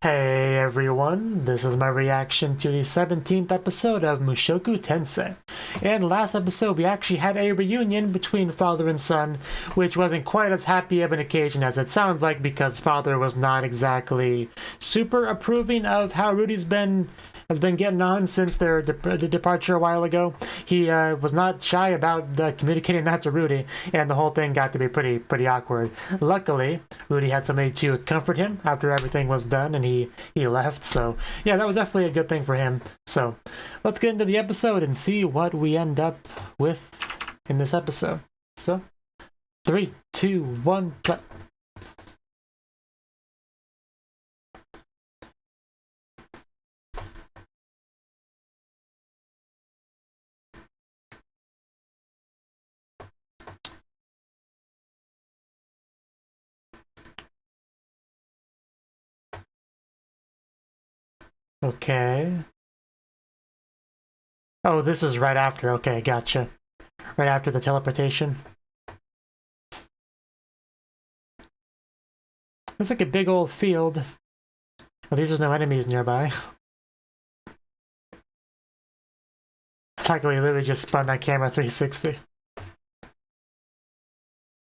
Hey everyone, this is my reaction to the 17th episode of Mushoku Tensei. And last episode we actually had a reunion between father and son, which wasn't quite as happy of an occasion as it sounds like because father was not exactly super approving of how Rudy's has been getting on since their departure a while ago. He was not shy about communicating that to Rudy, and the whole thing got to be pretty awkward. Luckily, Rudy had somebody to comfort him after everything was done, and he left. So yeah, that was definitely a good thing for him. So let's get into the episode and see what we end up with in this episode. So 3, 2, 1, play. Okay. Oh, this is right after. Okay, gotcha. Right after the teleportation. It's like a big old field. At least there's no enemies nearby. Like we literally just spun that camera 360.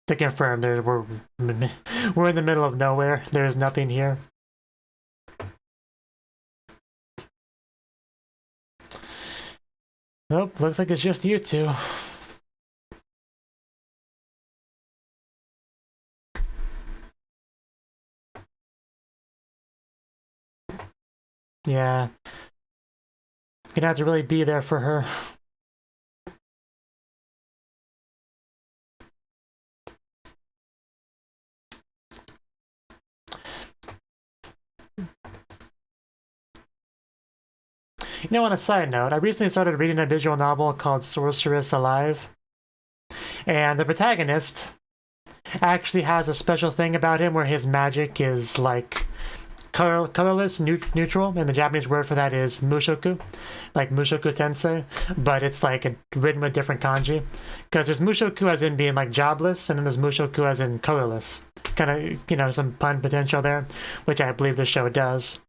To confirm, we're in the middle of nowhere. There's nothing here. Nope, looks like it's just you two. Yeah. Gonna have to really be there for her. You know, on a side note, I recently started reading a visual novel called Sorceress Alive. And the protagonist actually has a special thing about him where his magic is like colorless, neutral, and the Japanese word for that is mushoku, like Mushoku Tensei, but it's like written with different kanji. Because there's mushoku as in being like jobless, and then there's mushoku as in colorless. Kind of, you know, some pun potential there, which I believe the show does.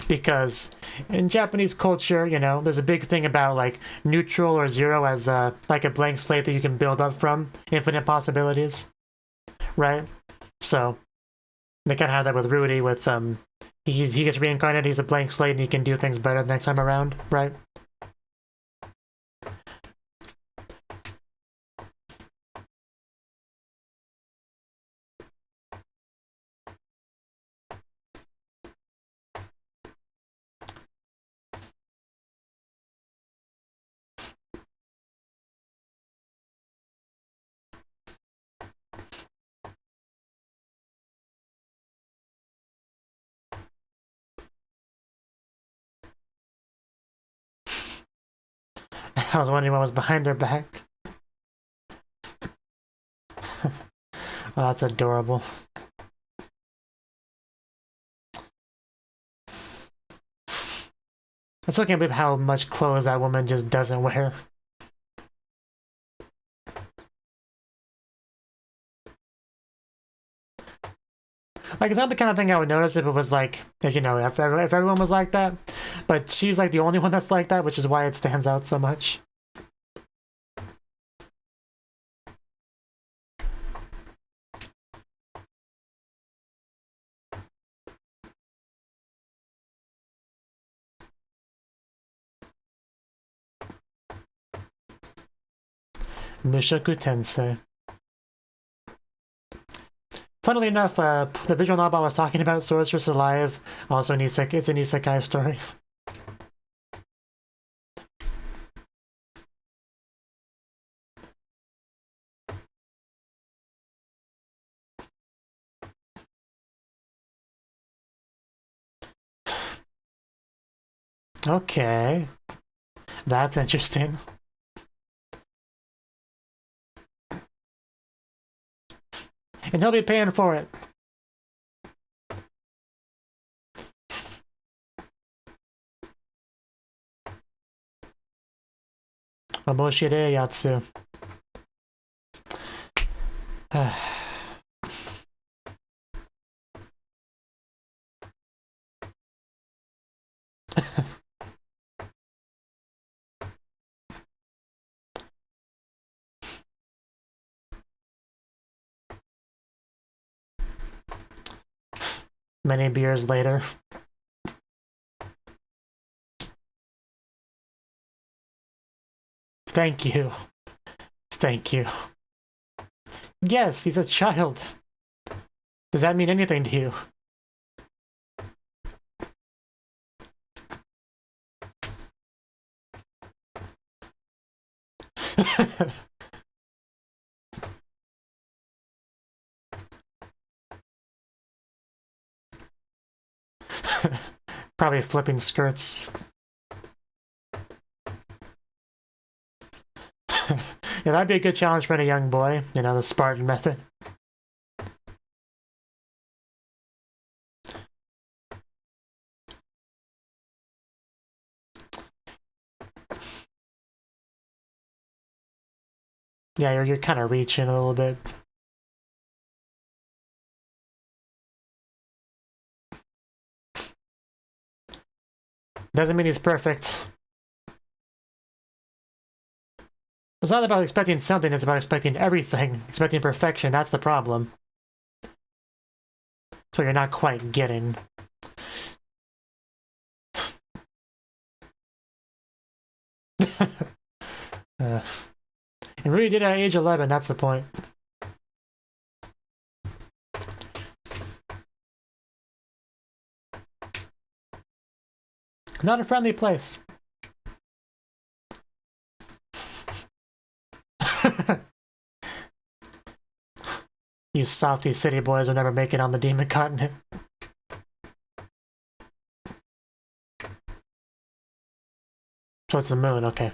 Because in Japanese culture, you know, there's a big thing about like neutral or zero as like a blank slate that you can build up from, infinite possibilities, right? So they kind of have that with Rudy, with he gets reincarnated, he's a blank slate, and he can do things better the next time around, right? I was wondering what was behind her back. Oh, that's adorable. I still can't believe how much clothes that woman just doesn't wear. Like, it's not the kind of thing I would notice if it was like, if, you know, if everyone was like that. But she's like the only one that's like that, which is why it stands out so much. Mushoku Tensei. Funnily enough, the visual novel I was talking about, Sorceress Alive, also it's an isekai story. Okay. That's interesting. And he'll be paying for it. Omoshirei Yatsu. Many beers later. Thank you. Thank you. Yes, he's a child. Does that mean anything to you? Probably flipping skirts. Yeah, that'd be a good challenge for any young boy, you know, the Spartan method. Yeah, you're kind of reaching a little bit. Doesn't mean he's perfect. It's not about expecting something, it's about expecting everything. Expecting perfection, that's the problem. So you're not quite getting. And Rudy did it at age 11, that's the point. Not a friendly place. You softy city boys will never make it on the demon continent. So it's the moon, okay.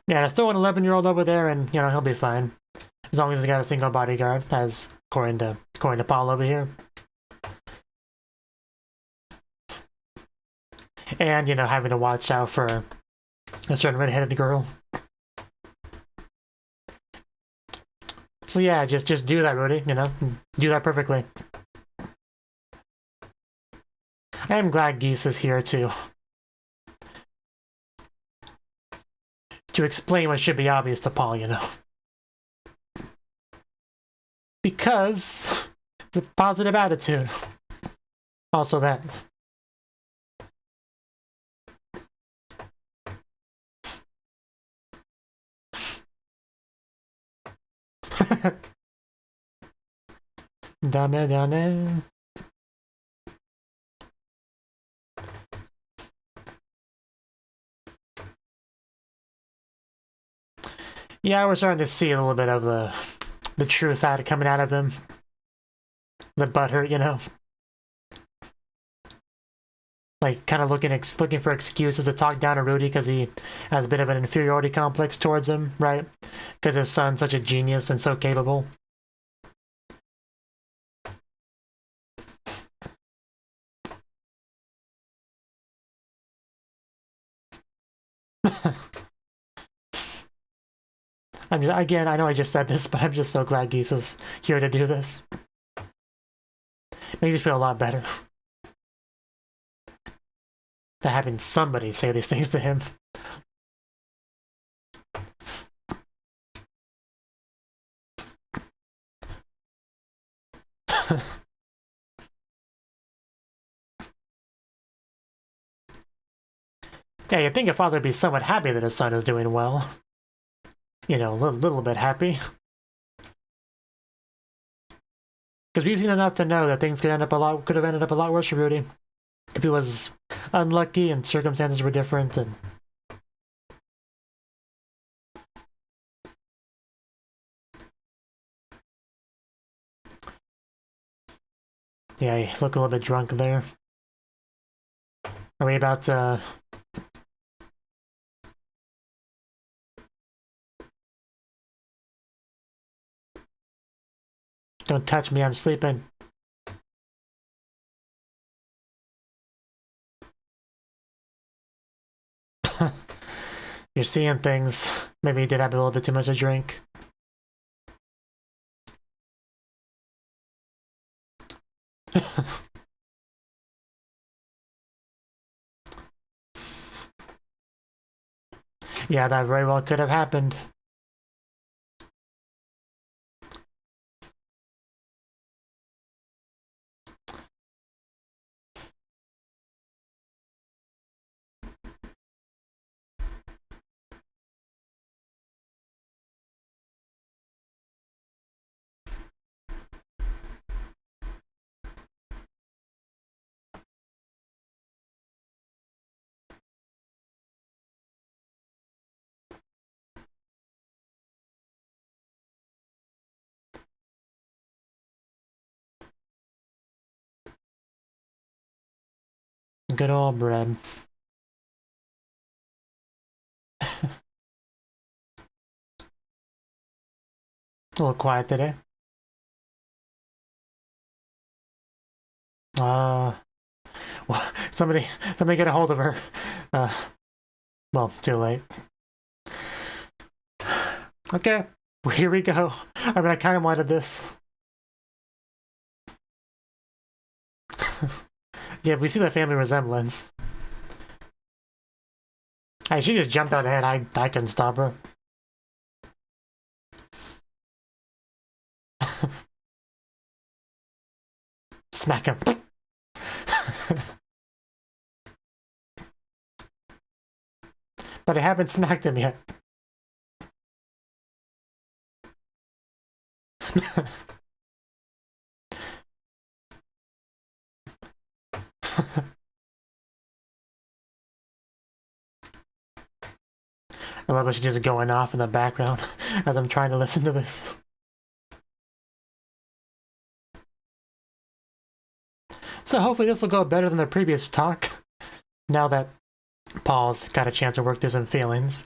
Yeah, there's still an 11-year-old over there, and, you know, he'll be fine. As long as he's got a single bodyguard, as according to Paul over here. And, you know, having to watch out for a certain red-headed girl. So yeah, just do that, Rudy, you know? Do that perfectly. I am glad Geese is here, too. To explain what should be obvious to Paul, you know. Because it's a positive attitude. Also that. Dame dane. Yeah, we're starting to see a little bit of the truth coming out of him. The butthurt, you know. Like, kind of looking for excuses to talk down to Rudy because he has a bit of an inferiority complex towards him, right? Because his son's such a genius and so capable. Again, I know I just said this, but I'm just so glad Geese is here to do this. Makes me feel a lot better. To having somebody say these things to him. Yeah, you'd think a father would be somewhat happy that his son is doing well. You know, a little bit happy. Because we've seen enough to know that things could have ended up a lot worse for Rudy. If he was unlucky and circumstances were different and... Yeah, you look a little bit drunk there. Are we about to... Don't touch me, I'm sleeping. You're seeing things. Maybe you did have a little bit too much to drink. Yeah, that very well could have happened. Good old bread. A little quiet today. Somebody get a hold of her. Well, too late. Okay, here we go. I mean, I kind of wanted this. Yeah, we see the family resemblance. Hey, she just jumped out ahead. I couldn't stop her. Smack him. But I haven't smacked him yet. I love how she's just going off in the background as I'm trying to listen to this. So hopefully this will go better than the previous talk, now that Paul's got a chance to work through some feelings.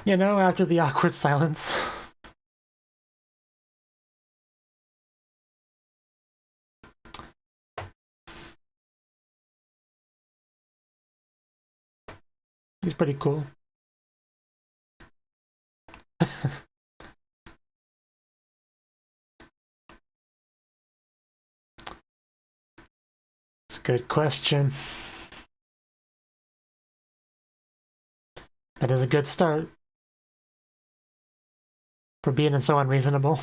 You know, after the awkward silence. He's pretty cool. It's a good question. That is a good start. For being so unreasonable.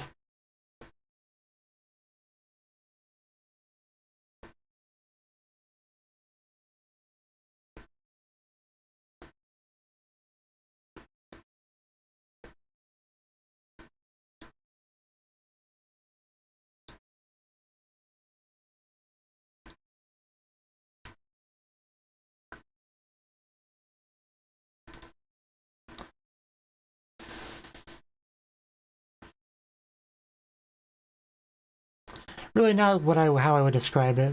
Really not how I would describe it.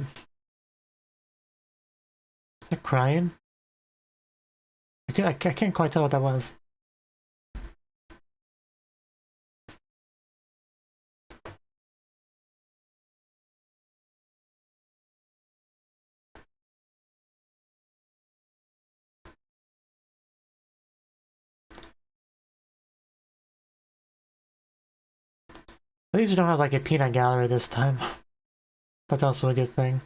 Is that crying? I can't quite tell what that was. At least we don't have like a peanut gallery this time. That's also a good thing.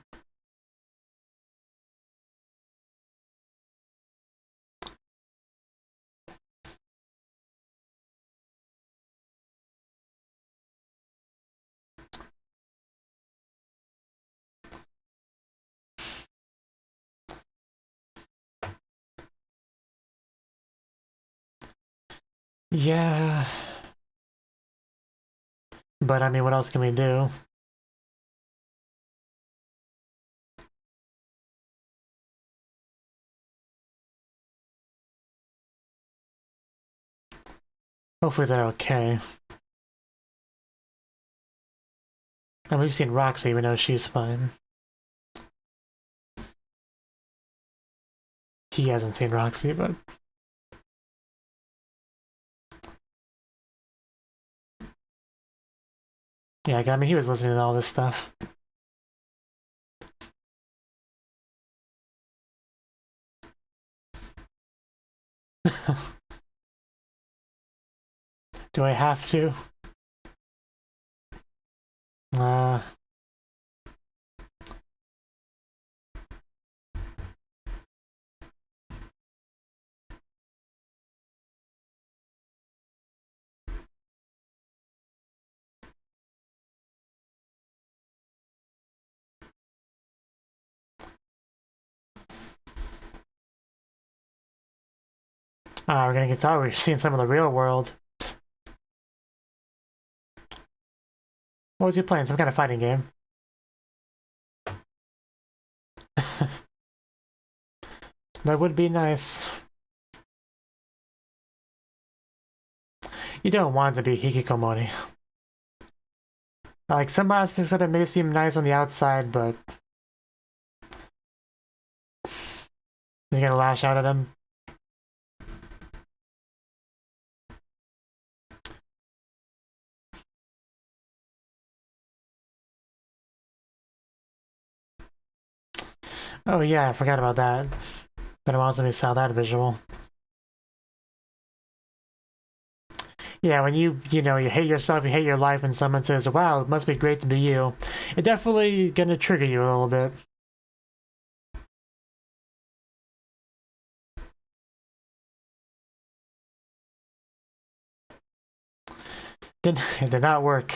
Yeah. But I mean, what else can we do? Hopefully they're okay. And we've seen Roxy, we know she's fine. He hasn't seen Roxy, but... Yeah, I mean, he was listening to all this stuff. Do I have to? we're gonna get started. We're seeing some of the real world. What was you playing? Some kind of fighting game? That would be nice. You don't want to be hikikomori. Like, some aspects of it may seem nice on the outside, but... He's gonna lash out at him. Oh yeah, I forgot about that. Been a while since we saw that visual. Yeah, when you hate yourself, you hate your life, and someone says, wow, it must be great to be you, it definitely gonna trigger you a little bit. It did not work.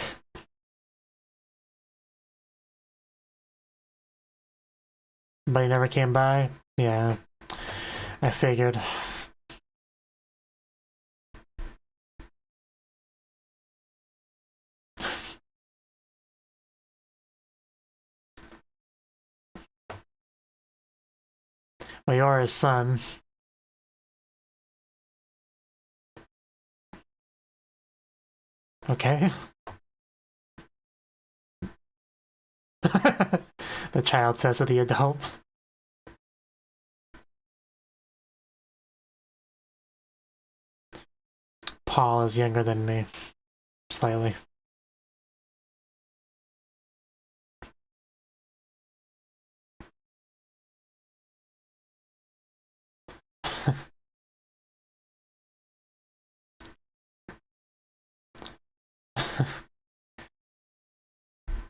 But he never came by? Yeah, I figured. Well, you're his son. Okay. The child says to the adult. Paul is younger than me. Slightly.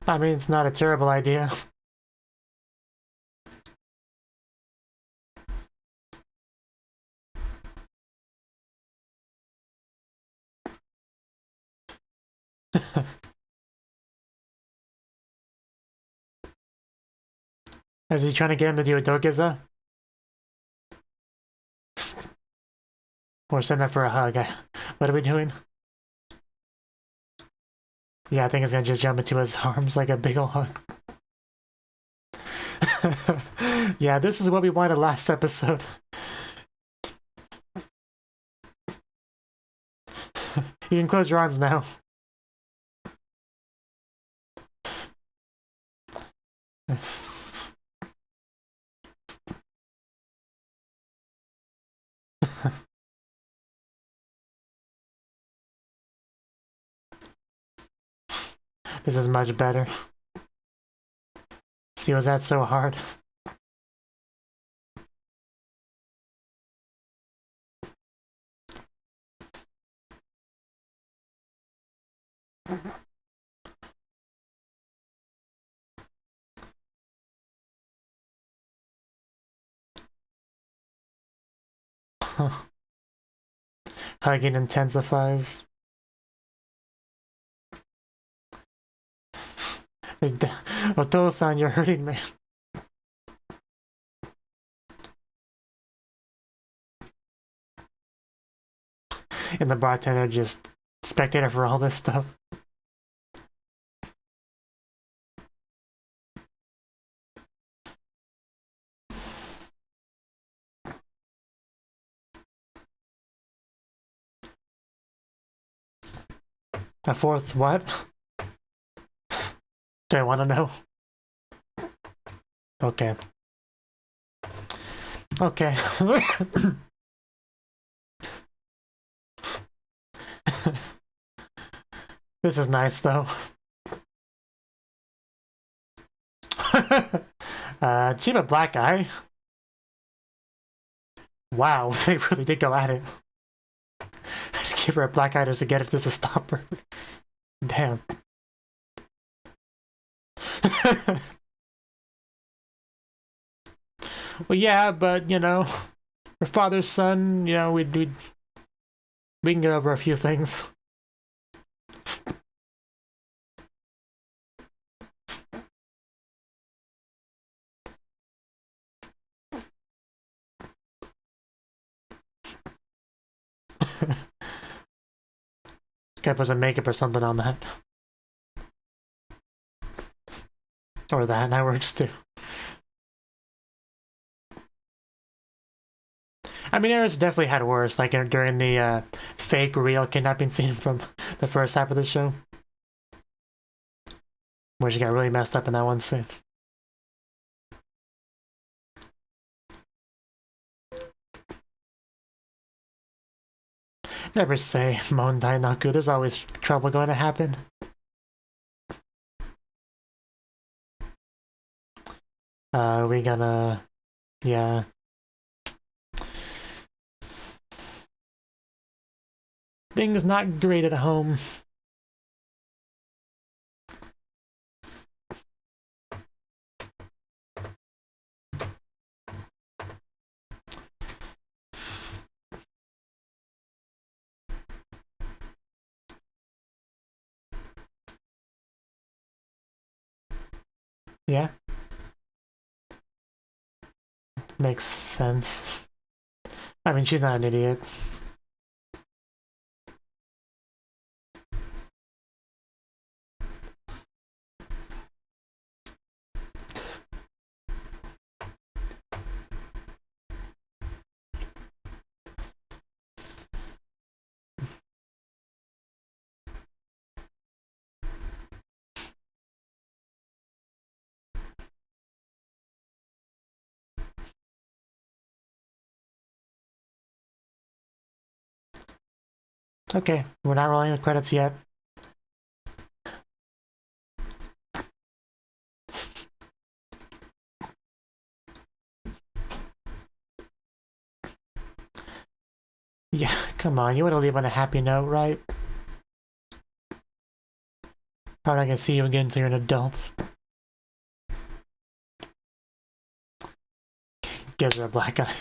I mean, it's not a terrible idea. Is he trying to get him to do a dogiza? Or send him for a hug? What are we doing? Yeah, I think it's gonna just jump into his arms like a big ol' hug. Yeah, this is what we wanted last episode. You can close your arms now. This is much better. See, was that so hard? Hugging intensifies. Oto-san, you're hurting me. And the bartender just spectator for all this stuff. A fourth what? Do I want to know? Okay. Okay. This is nice, though. Do you have a black eye? Wow, they really did go at it. Give her a black eye just to get it just to stop her. Damn. Well, yeah, but, you know, your father's son, you know, we can go over a few things. Gotta put some makeup or something on that. Or that works too. I mean, Eris definitely had worse, like during the fake real kidnapping scene from the first half of the show. Where she got really messed up in that one scene. Never say Mondai not good, there's always trouble going to happen. We gonna... yeah. Things not great at home. Yeah. Makes sense. I mean, she's not an idiot. Okay, we're not rolling the credits yet. Yeah, come on, you want to leave on a happy note, right? Probably not gonna see you again until you're an adult. Gives her a black eye.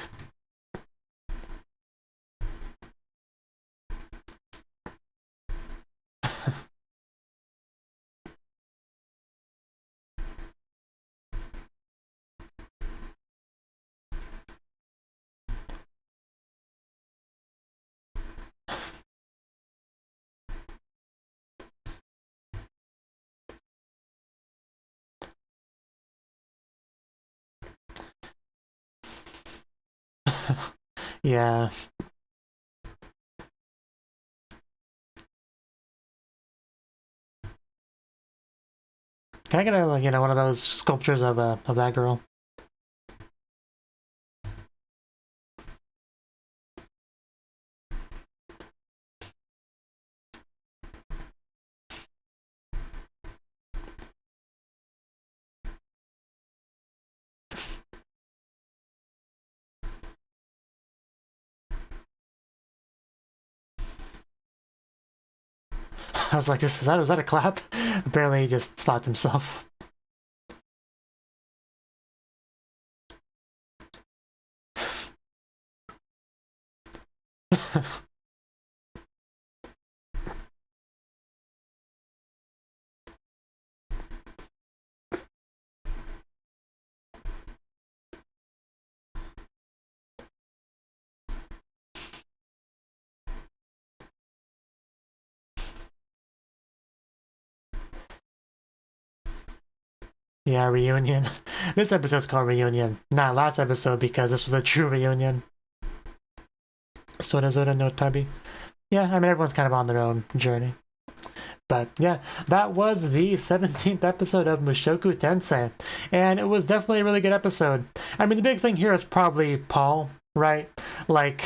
Yeah. Can I get a, you know, one of those sculptures of that girl? I was like, was that a clap? Apparently he just stopped himself. Yeah, reunion. This episode's called Reunion. Not last episode because this was a true reunion. Sora no Tabi. Yeah, I mean, everyone's kind of on their own journey. But yeah, that was the 17th episode of Mushoku Tensei. And it was definitely a really good episode. I mean, the big thing here is probably Paul, right? Like,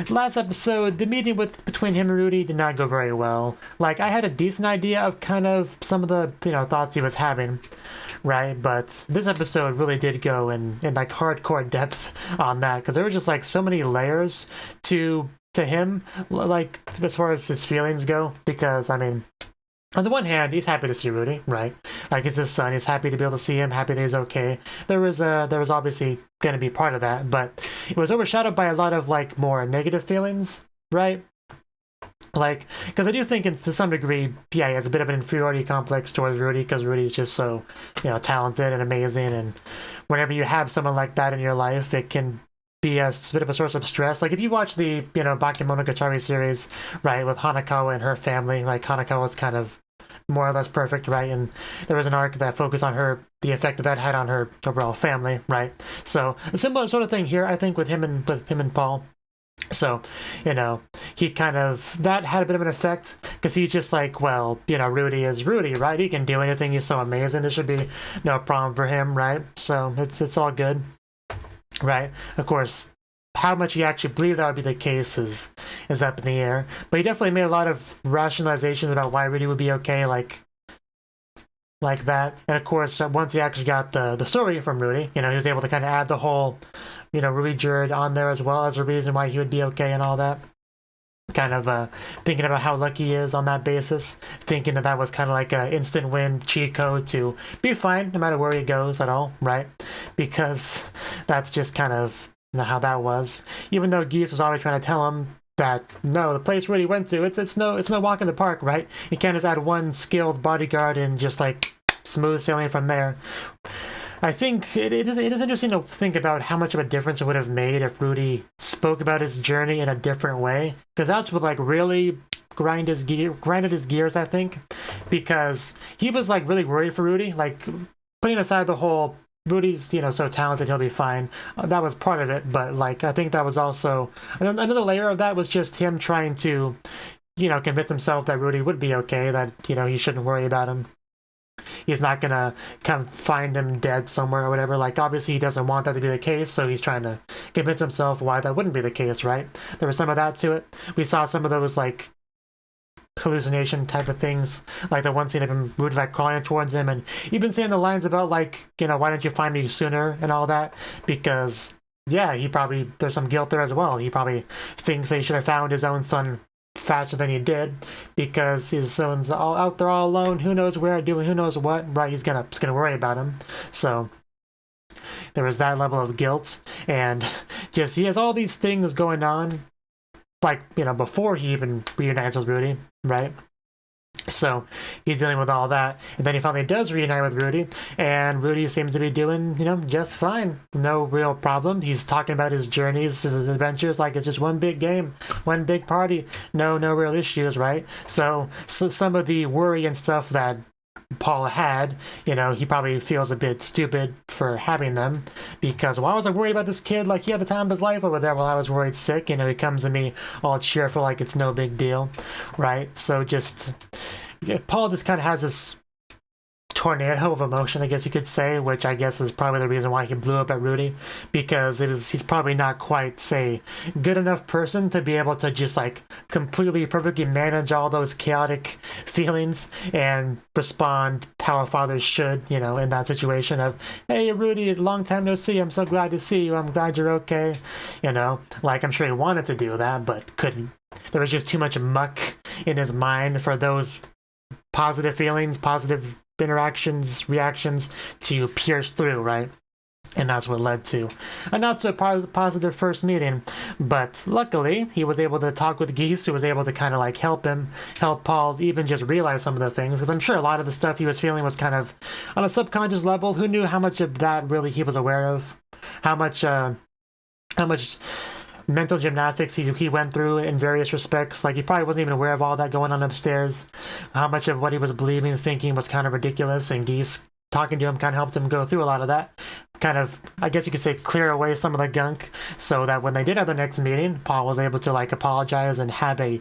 last episode, the meeting between him and Rudy did not go very well. Like, I had a decent idea of kind of some of the, you know, thoughts he was having, right? But this episode really did go in like hardcore depth on that, because there were just like so many layers to him, like as far as his feelings go. Because I mean, on the one hand, he's happy to see Rudy, right? Like, it's his son. He's happy to be able to see him, happy that he's okay. There was obviously going to be part of that, but it was overshadowed by a lot of, like, more negative feelings, right? Like, because I do think to some degree, yeah, he has a bit of an inferiority complex towards Rudy, because Rudy's just so, talented and amazing, and whenever you have someone like that in your life, it can be a bit of a source of stress. Like, if you watch the, Bakemonogatari series, right, with Hanakawa and her family, like, Hanakawa's kind of more or less perfect, right? And there was an arc that focused on her, the effect that had on her overall family, right? So a similar sort of thing here, I think, with him and Paul. So, he kind of, that had a bit of an effect, because he's just like, well, Rudy is Rudy, right? He can do anything, he's so amazing, there should be no problem for him, right? So it's all good, right? Of course, how much he actually believed that would be the case is up in the air, but he definitely made a lot of rationalizations about why Rudy would be okay, like that. And of course, once he actually got the story from Rudy, he was able to kind of add the whole, Rudy Jurid on there as well as a reason why he would be okay and all that. Kind of thinking about how lucky he is on that basis, thinking that was kind of like an instant win cheat code to be fine no matter where he goes at all, right? Because that's just kind of how that was. Even though Geese was always trying to tell him that no, the place Rudy went to, it's no walk in the park, right? You can't just add one skilled bodyguard and just like smooth sailing from there. I think it is interesting to think about how much of a difference it would have made if Rudy spoke about his journey in a different way, because that's what like really grinded his gears, I think, because he was like really worried for Rudy, like putting aside the whole Rudy's so talented he'll be fine, that was part of it, but like I think that was also another layer of that was just him trying to convince himself that Rudy would be okay, that he shouldn't worry about him. He's not gonna come find him dead somewhere or whatever. Like, obviously he doesn't want that to be the case, so he's trying to convince himself why that wouldn't be the case, right? There was some of that to it. We saw some of those like hallucination type of things, like the one scene of him Rudy like crawling towards him, and even saying the lines about like why didn't you find me sooner and all that, because yeah, there's some guilt there as well. He probably thinks that he should have found his own son faster than he did, because his son's all out there all alone, who knows where, doing who knows what, right? He's gonna worry about him. So there was that level of guilt, and just he has all these things going on, like before he even reunites with Rudy, right? So he's dealing with all that, and then he finally does reunite with Rudy, and Rudy seems to be doing, just fine. No real problem. He's talking about his journeys, his adventures, like it's just one big game, one big party. No real issues, right? So some of the worry and stuff that Paul had, he probably feels a bit stupid for having them, because why was I worried about this kid? Like, he had the time of his life over there while I was worried sick. He comes to me all cheerful like it's no big deal, right? So Paul just kind of has this tornado of emotion, I guess you could say, which I guess is probably the reason why he blew up at Rudy, because he's probably not quite, say, good enough person to be able to just like completely perfectly manage all those chaotic feelings and respond how a father should, in that situation of, hey Rudy, long time no see, I'm so glad to see you, I'm glad you're okay, like I'm sure he wanted to do that but couldn't. There was just too much muck in his mind for those positive feelings, positive interactions, reactions to pierce through, right? And that's what led to a not so positive first meeting. But luckily, he was able to talk with Geese, who was able to kind of like help Paul even just realize some of the things. Because I'm sure a lot of the stuff he was feeling was kind of on a subconscious level. Who knew how much of that really he was aware of? How much mental gymnastics he went through in various respects. Like, he probably wasn't even aware of all that going on upstairs. How much of what he was believing and thinking was kind of ridiculous, and Geese talking to him kind of helped him go through a lot of that. Kind of, I guess you could say, clear away some of the gunk, so that when they did have the next meeting, Paul was able to like apologize and have a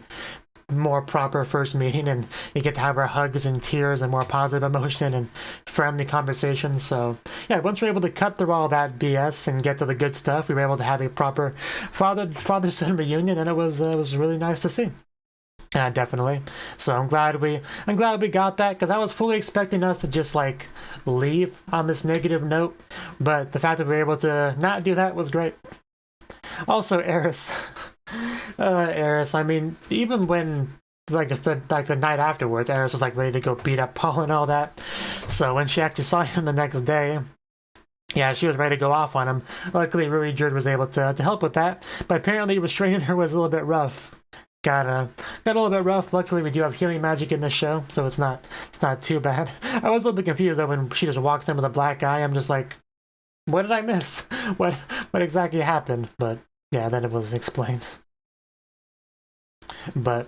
more proper first meeting, and you get to have our hugs and tears and more positive emotion and friendly conversations. So yeah, once we were able to cut through all that BS and get to the good stuff, we were able to have a proper father-son reunion, and it was really nice to see. Definitely. So I'm glad we got that, because I was fully expecting us to just like leave on this negative note, but the fact that we were able to not do that was great. Also, Eris. Eris, I mean, even when like the night afterwards, Eris was like ready to go beat up Paul and all that. So when she actually saw him the next day, yeah, she was ready to go off on him. Luckily, Rui Jerd was able to help with that, but apparently restraining her was a little bit rough. Got a little bit rough. Luckily, we do have healing magic in this show, so it's not too bad. I was a little bit confused though when she just walks in with a black eye. I'm just like, what did I miss? What exactly happened? But yeah, then it was explained. But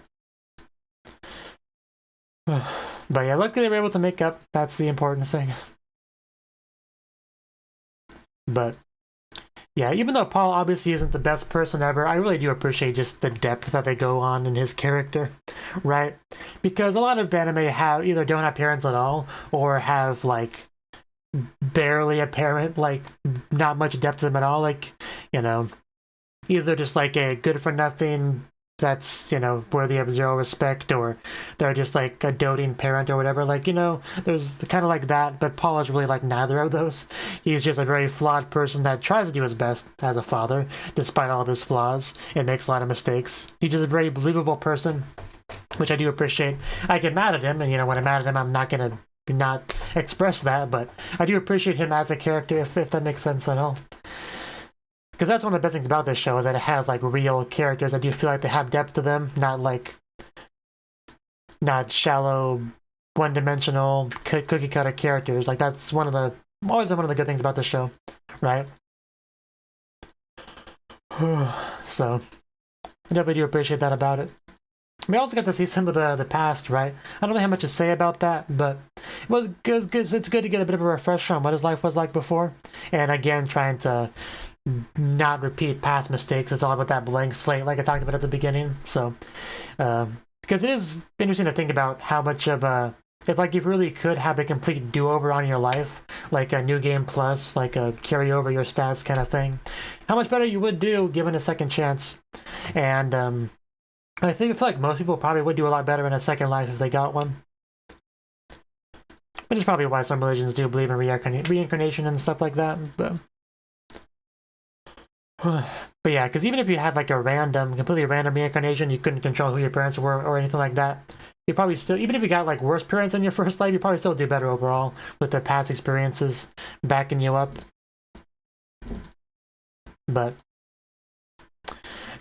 yeah, luckily they were able to make up. That's the important thing. But yeah, even though Paul obviously isn't the best person ever, I really do appreciate just the depth that they go on in his character, right? Because a lot of anime either don't have parents at all, or have like barely a parent, like not much depth to them at all, like, you know, either just like a good for nothing that's, you know, worthy of zero respect, or they're just like a doting parent or whatever. Like, you know, there's kind of like that, but Paul is really like neither of those. He's just a very flawed person that tries to do his best as a father, despite all of his flaws, and makes a lot of mistakes. He's just a very believable person, which I do appreciate. I get mad at him, and, you know, when I'm mad at him, I'm not gonna not express that, but I do appreciate him as a character, if that makes sense at all. Because that's one of the best things about this show, is that it has like real characters. I do feel like they have depth to them, not shallow, one-dimensional cookie cutter characters. Like, that's always been one of the good things about this show, right? So I definitely do appreciate that about it. We also got to see some of the past, right? I don't really have much to say about that, but it was good. It's good to get a bit of a refresher on what his life was like before, and again, trying to not repeat past mistakes. It's all about that blank slate, like I talked about at the beginning. So, because it is interesting to think about how much of if like you really could have a complete do-over on your life, like a new game plus, like a carry over your stats kind of thing, how much better you would do given a second chance. And I feel like most people probably would do a lot better in a second life if they got one. Which is probably why some religions do believe in reincarnation and stuff like that. But yeah, because even if you had like a completely random reincarnation, you couldn't control who your parents were or anything like that, you probably still, even if you got like worse parents in your first life, you probably still do better overall with the past experiences backing you up. But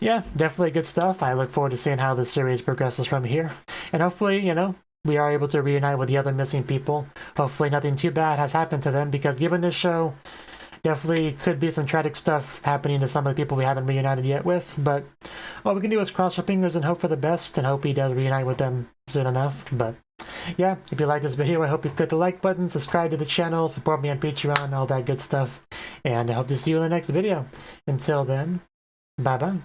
yeah, definitely good stuff. I look forward to seeing how the series progresses from here. And hopefully, you know, we are able to reunite with the other missing people. Hopefully nothing too bad has happened to them, because given this show, definitely could be some tragic stuff happening to some of the people we haven't reunited yet with. But all we can do is cross our fingers and hope for the best, and hope he does reunite with them soon enough. But yeah, if you like this video, I hope you click the like button, subscribe to the channel, support me on Patreon, all that good stuff. And I hope to see you in the next video. Until then, bye-bye.